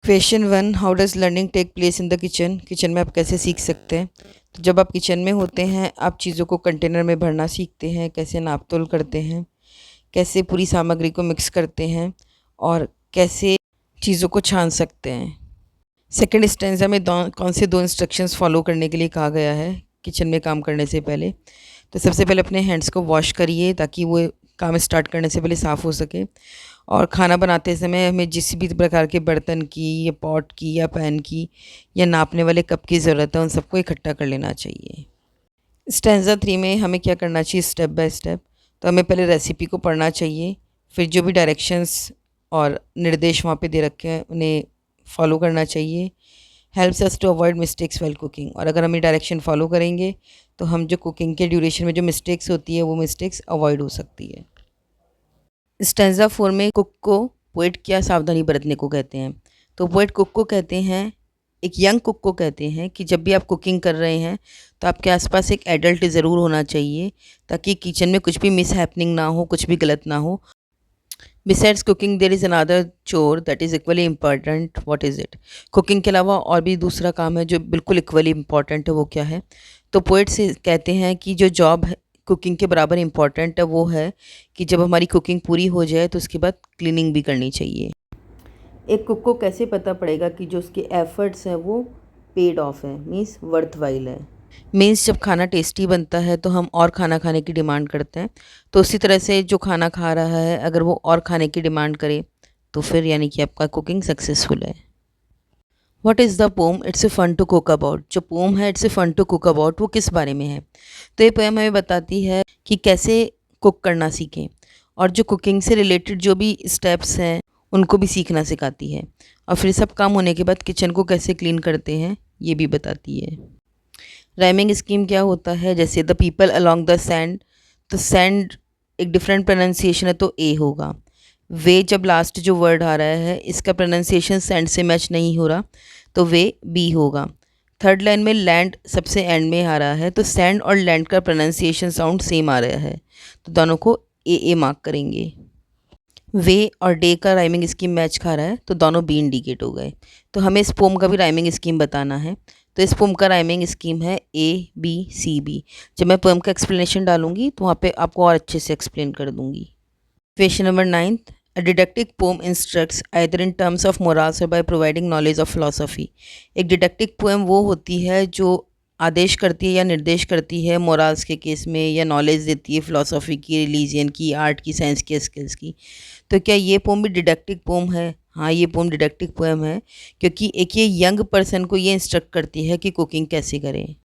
Question 1, how does learning take place in the kitchen. Kitchen में आप कैसे सीख सकते हैं। तो जब आप किचन में होते हैं आप चीज़ों को कंटेनर में भरना सीखते हैं, कैसे नाप तोल करते हैं, कैसे पूरी सामग्री को मिक्स करते हैं और कैसे चीज़ों को छान सकते हैं। सेकंड स्टेंजा में कौन से दो इंस्ट्रक्शंस फॉलो करने के लिए कहा गया है किचन में काम करने से पहले। तो सबसे पहले अपने हैंड्स को वॉश करिए ताकि वो काम स्टार्ट करने से पहले साफ़ हो सके। और खाना बनाते समय हमें जिस भी प्रकार के बर्तन की या पॉट की या पैन की या नापने वाले कप की ज़रूरत है उन सबको इकट्ठा कर लेना चाहिए। स्टेंजा 3 में हमें क्या करना चाहिए स्टेप बाय स्टेप। तो हमें पहले रेसिपी को पढ़ना चाहिए, फिर जो भी डायरेक्शंस और निर्देश वहाँ पे दे रखे हैं उन्हें फॉलो करना चाहिए। Helps us to avoid mistakes while cooking. और अगर हम ये डायरेक्शन फॉलो करेंगे तो हम जो कुकिंग के ड्यूरेशन में जो मिस्टेक्स होती है वो मिस्टेक्स अवॉइड हो सकती है। स्टेंजा 4 में कुक को पोएट क्या सावधानी बरतने को कहते हैं। तो पोएट कुक को कहते हैं, एक यंग कुक को कहते हैं कि जब भी आप कुकिंग कर रहे हैं तो आपके आसपास एक एडल्ट ज़रूर होना चाहिए ताकि किचन में कुछ भी मिस हैपनिंग ना हो, कुछ भी गलत ना हो। Besides cooking there is another chore that is equally important, what is it. Cooking के अलावा और भी दूसरा काम है जो बिल्कुल इक्वली इम्पॉर्टेंट है, वो क्या है। तो पोएट से कहते हैं कि जो जॉब है कुकिंग के बराबर इम्पॉर्टेंट है वो है कि जब हमारी कुकिंग पूरी हो जाए तो उसके बाद क्लीनिंग भी करनी चाहिए। एक कुक को कैसे पता पड़ेगा कि जो उसके एफर्ट्स हैं वो पेड ऑफ है, मीन्स वर्थ वाइल है। मीन्स जब खाना टेस्टी बनता है तो हम और खाना खाने की डिमांड करते हैं। तो उसी तरह से जो खाना खा रहा है अगर वो और खाने की डिमांड करे तो फिर यानी कि आपका कुकिंग सक्सेसफुल है। What is the poem it's a fun to cook about. जो पोम है it's a fun to cook about वो किस बारे में है। तो ये पोएम हमें बताती है कि कैसे कुक करना सीखें और जो कुकिंग से रिलेटेड जो भी स्टेप्स हैं उनको भी सीखना सिखाती है। और फिर सब काम होने के बाद किचन को कैसे क्लीन करते हैं ये भी बताती है। राइमिंग स्कीम क्या होता है, जैसे the people along the sand. तो सैंड एक डिफरेंट प्रोनाउंसिएशन है तो ए होगा। वे जब लास्ट जो वर्ड आ रहा है इसका प्रोनाउंसिएशन सैंड से मैच नहीं हो रहा तो वे बी होगा। थर्ड लाइन में लैंड सबसे एंड में आ रहा है तो सैंड और लैंड का प्रोनाउंसिएशन साउंड सेम आ रहा है तो दोनों को ए मार्क करेंगे। वे और डे का राइमिंग स्कीम मैच खा रहा है तो दोनों बी इंडिकेट हो गए। तो हमें इस पोम का भी राइमिंग स्कीम बताना है। तो इस पोम का राइमिंग स्कीम है ABCB। जब मैं पोम का एक्सप्लेनेशन डालूंगी तो वहाँ पे आपको और अच्छे से एक्सप्लेन कर दूंगी। Question number 9, a didactic poem instructs either in terms of morals or by providing knowledge of philosophy. एक डिडक्टिक पोएम वो होती है जो आदेश करती है या निर्देश करती है मोरल्स के केस में, या नॉलेज देती है फिलोसफी की, रिलीजियन की, आर्ट की, साइंस की, स्किल्स की। तो क्या ये पोम भी डिडक्टिक पोम है? हाँ, ये पोम डिडक्टिक पोएम है क्योंकि एक ये यंग पर्सन को ये इंस्ट्रक्ट करती है कि कुकिंग कैसे करें।